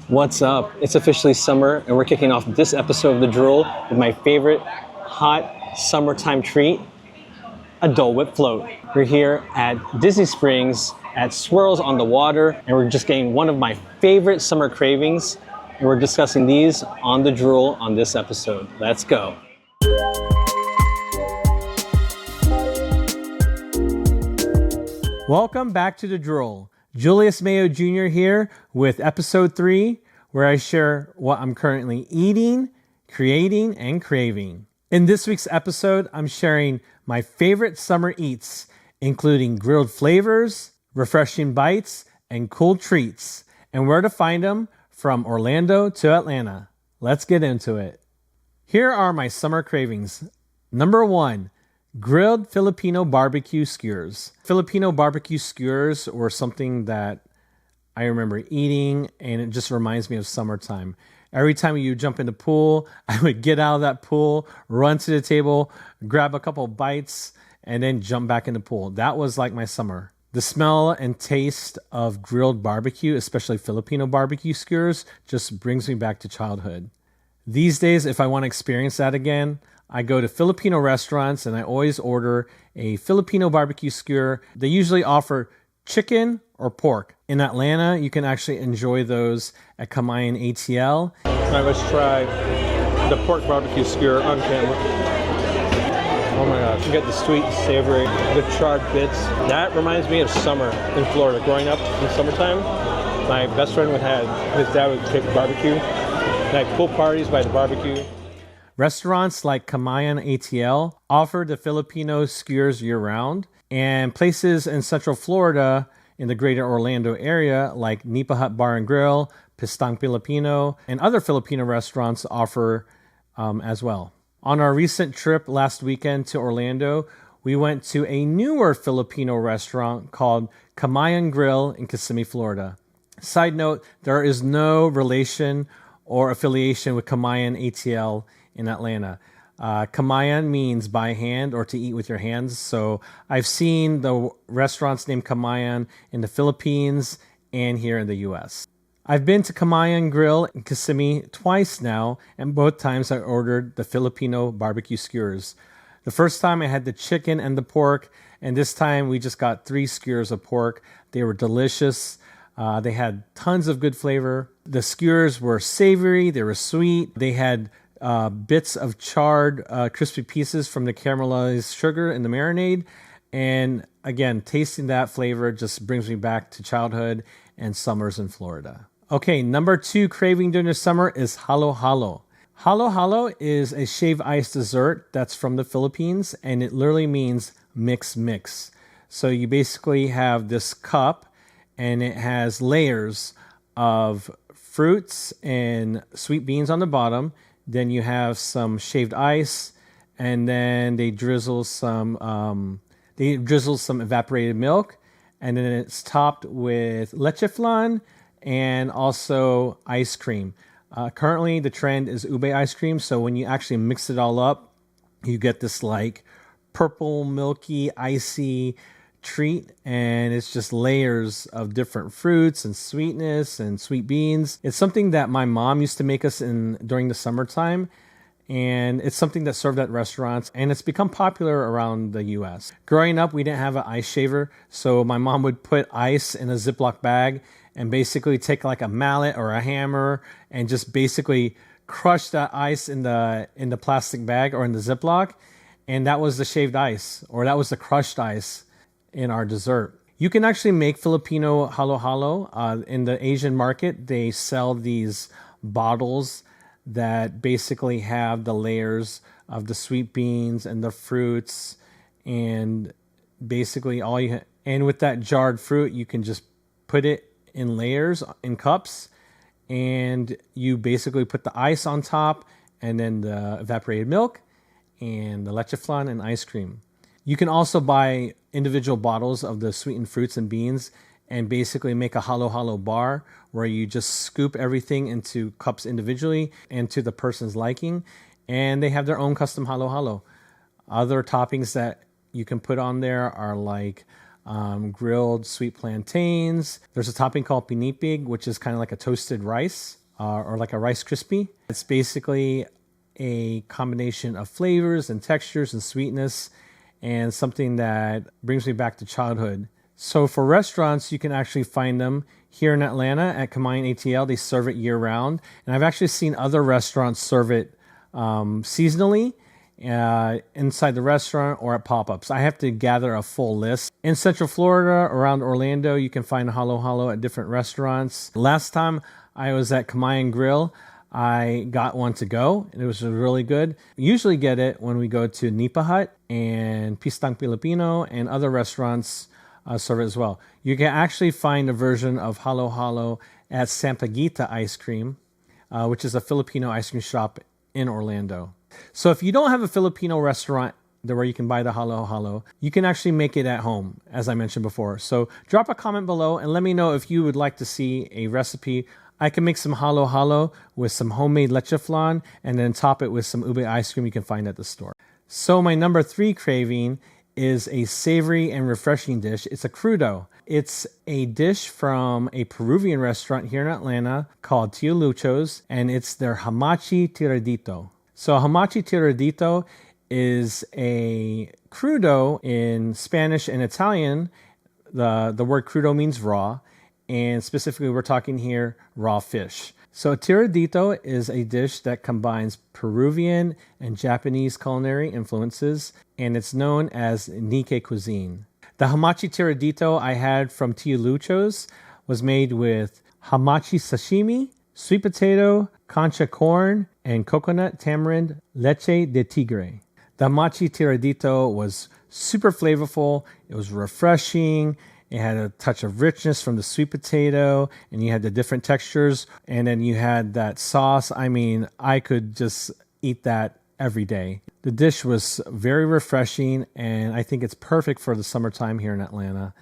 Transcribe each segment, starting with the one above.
What's up? It's officially summer, and we're kicking off this episode of The Drool with my favorite hot summertime treat, a Dole Whip float. We're here at Disney Springs at Swirls on the Water, and we're just getting one of my favorite summer cravings, and we're discussing these on The Drool on this episode. Let's go. Welcome back to The Drool. Julius Mayo Jr. here with episode 3, where I share what I'm currently eating, creating, and craving. In this week's episode, I'm sharing my favorite summer eats, including grilled flavors, refreshing bites, and cool treats, and where to find them from Orlando to Atlanta. Let's get into it. Here are my summer cravings. Number 1. Grilled Filipino BBQ Skewers. Filipino BBQ Skewers were something that I remember eating, and it just reminds me of summertime. Every time you jump in the pool, I would get out of that pool, run to the table, grab a couple bites, and then jump back in the pool. That was like my summer. The smell and taste of grilled barbecue, especially Filipino BBQ skewers, just brings me back to childhood. These days, if I want to experience that again, I go to Filipino restaurants and I always order a Filipino barbecue skewer. They usually offer chicken or pork. In Atlanta, you can actually enjoy those at Kamayan ATL. All right, let's try the pork barbecue skewer on camera. Oh my gosh, you get the sweet, savory, the charred bits. That reminds me of summer in Florida. Growing up in summertime, my best friend his dad would take barbecue. Like pool parties by the barbecue. Restaurants like Kamayan ATL offer the Filipino skewers year-round, and places in Central Florida in the greater Orlando area like Nipa Hut Bar and Grill, Pistang Filipino, and other Filipino restaurants offer as well. On our recent trip last weekend to Orlando, we went to a newer Filipino restaurant called Kamayan Grill in Kissimmee, Florida. Side note, there is no relation or affiliation with Kamayan ATL in Atlanta. Kamayan means by hand or to eat with your hands. So I've seen the restaurants named Kamayan in the Philippines and here in the US. I've been to Kamayan Grill in Kissimmee twice now, and both times I ordered the Filipino barbecue skewers. The first time I had the chicken and the pork, and this time we just got 3 skewers of pork. They were delicious. They had tons of good flavor. The skewers were savory, they were sweet, they had bits of charred crispy pieces from the caramelized sugar in the marinade. And again, tasting that flavor just brings me back to childhood and summers in Florida. Okay, number 2 craving during the summer is Halo-Halo. Halo-Halo is a shaved ice dessert that's from the Philippines, and it literally means mix. So you basically have this cup, and it has layers of fruits and sweet beans on the bottom. Then you have some shaved ice, and then they drizzle some evaporated milk, and then it's topped with leche flan and also ice cream. Currently, the trend is ube ice cream, so when you actually mix it all up, you get this like purple, milky, icy treat, and it's just layers of different fruits and sweetness and sweet beans. It's something that my mom used to make us during the summertime, and it's something that's served at restaurants, and it's become popular around the US. Growing up, we didn't have an ice shaver, so my mom would put ice in a Ziploc bag and basically take like a mallet or a hammer and just basically crush that ice in the plastic bag or in the Ziploc, and that was the shaved ice, or that was the crushed ice in our dessert. You can actually make Filipino halo-halo. In the Asian market, they sell these bottles that basically have the layers of the sweet beans and the fruits, and basically and with that jarred fruit, you can just put it in layers in cups, and you basically put the ice on top, and then the evaporated milk and the leche flan and ice cream. You can also buy individual bottles of the sweetened fruits and beans and basically make a halo-halo bar where you just scoop everything into cups individually and to the person's liking, and they have their own custom halo-halo. Other toppings that you can put on there are like grilled sweet plantains. There's a topping called pinipig, which is kind of like a toasted rice or like a Rice Krispie. It's basically a combination of flavors and textures and sweetness, and something that brings me back to childhood. So for restaurants, you can actually find them here in Atlanta at Kamayan ATL. They serve it year round. And I've actually seen other restaurants serve it seasonally inside the restaurant or at pop-ups. I have to gather a full list. In Central Florida, around Orlando, you can find Halo-Halo at different restaurants. Last time I was at Kamayan Grill, I got one to go, and it was really good. We usually get it when we go to Nipa Hut and Pistang Filipino, and other restaurants serve it as well. You can actually find a version of Halo-Halo at Sampaguita Ice Cream, which is a Filipino ice cream shop in Orlando. So if you don't have a Filipino restaurant where you can buy the Halo-Halo, you can actually make it at home, as I mentioned before. So drop a comment below and let me know if you would like to see a recipe. I can make some Halo-Halo with some homemade leche flan and then top it with some ube ice cream you can find at the store. So my number 3 craving is a savory and refreshing dish. It's a crudo. It's a dish from a Peruvian restaurant here in Atlanta called Tio Lucho's, and it's their Hamachi Tidito. So Hamachi Tidito is a crudo in Spanish and Italian. The word crudo means raw, and specifically we're talking here raw fish. So Tiradito is a dish that combines Peruvian and Japanese culinary influences, and it's known as Nikkei cuisine. The Hamachi Tiradito I had from Tio Lucho's was made with hamachi sashimi, sweet potato, concha corn, and coconut tamarind leche de tigre. The Hamachi Tiradito was super flavorful. It was refreshing. It had a touch of richness from the sweet potato, and you had the different textures, and then you had that sauce. I mean, I could just eat that every day. The dish was very refreshing, and I think it's perfect for the summertime here in Atlanta.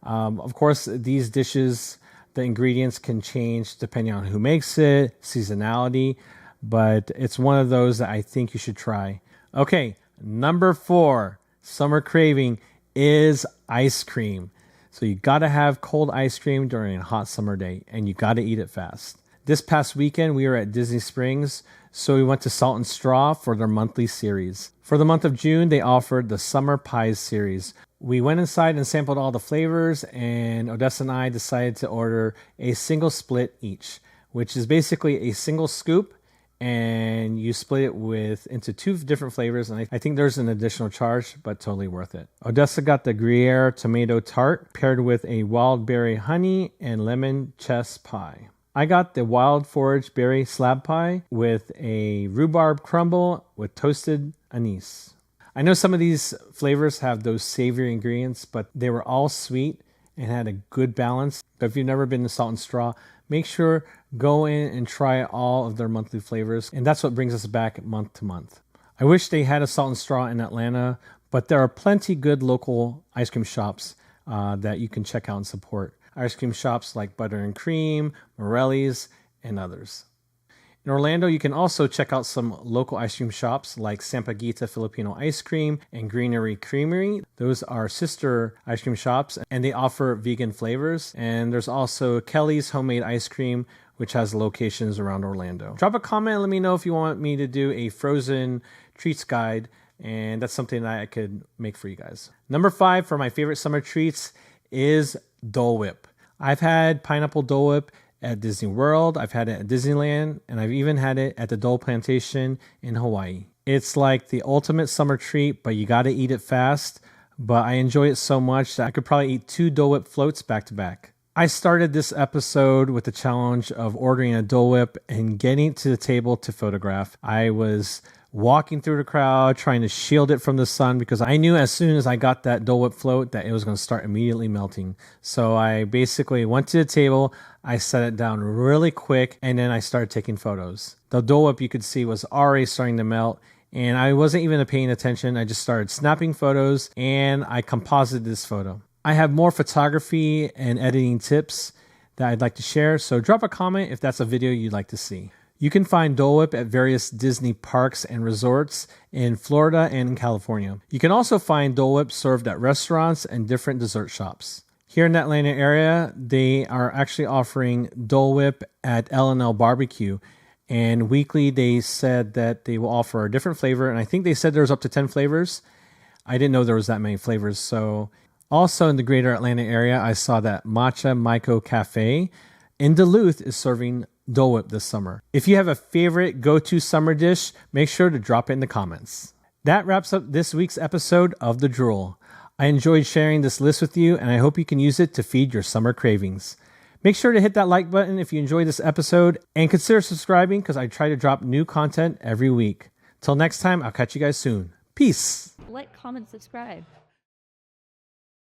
Of course, these dishes, the ingredients can change depending on who makes it, seasonality, but it's one of those that I think you should try. Okay, number 4, summer craving is ice cream. So you gotta have cold ice cream during a hot summer day, and you gotta eat it fast. This past weekend, we were at Disney Springs, so we went to Salt and Straw for their monthly series. For the month of June, they offered the Summer Pies series. We went inside and sampled all the flavors, and Odessa and I decided to order a single split each, which is basically a single scoop, and you split it into 2 different flavors, and I think there's an additional charge, but totally worth it. Odessa got the Gruyere tomato tart paired with a wild berry honey and lemon chess pie. I got the wild forage berry slab pie with a rhubarb crumble with toasted anise. I know some of these flavors have those savory ingredients, but they were all sweet and had a good balance. But if you've never been to Salt and Straw, make sure go in and try all of their monthly flavors, and that's what brings us back month to month. I wish they had a Salt and Straw in Atlanta, but there are plenty good local ice cream shops that you can check out and support. Ice cream shops like Butter and Cream, Morelli's, and others. In Orlando, you can also check out some local ice cream shops like Sampaguita Filipino Ice Cream and Greenery Creamery. Those are sister ice cream shops, and they offer vegan flavors. And there's also Kelly's Homemade Ice Cream, which has locations around Orlando. Drop a comment and let me know if you want me to do a frozen treats guide, and that's something that I could make for you guys. Number 5 for my favorite summer treats is Dole Whip. I've had pineapple Dole Whip at Disney World, I've had it at Disneyland, and I've even had it at the Dole Plantation in Hawaii. It's like the ultimate summer treat, but you gotta eat it fast. But I enjoy it so much that I could probably eat 2 Dole Whip floats back to back. I started this episode with the challenge of ordering a Dole Whip and getting it to the table to photograph. I was walking through the crowd, trying to shield it from the sun, because I knew as soon as I got that Dole Whip float that it was going to start immediately melting. So I basically went to the table, I set it down really quick, and then I started taking photos. The Dole Whip, you could see, was already starting to melt, and I wasn't even paying attention. I just started snapping photos, and I composited this photo. I have more photography and editing tips that I'd like to share, so drop a comment if that's a video you'd like to see. You can find Dole Whip at various Disney parks and resorts in Florida and in California. You can also find Dole Whip served at restaurants and different dessert shops. Here in the Atlanta area, they are actually offering Dole Whip at L&L Barbecue. And weekly, they said that they will offer a different flavor. And I think they said there was up to 10 flavors. I didn't know there was that many flavors. So also in the greater Atlanta area, I saw that Matcha Maiko Cafe in Duluth is serving Dole Whip this summer. If you have a favorite go-to summer dish, make sure to drop it in the comments. That wraps up this week's episode of The Drool. I enjoyed sharing this list with you, and I hope you can use it to feed your summer cravings. Make sure to hit that like button if you enjoyed this episode, and consider subscribing because I try to drop new content every week. Till next time, I'll catch you guys soon. Peace. Like, comment, subscribe.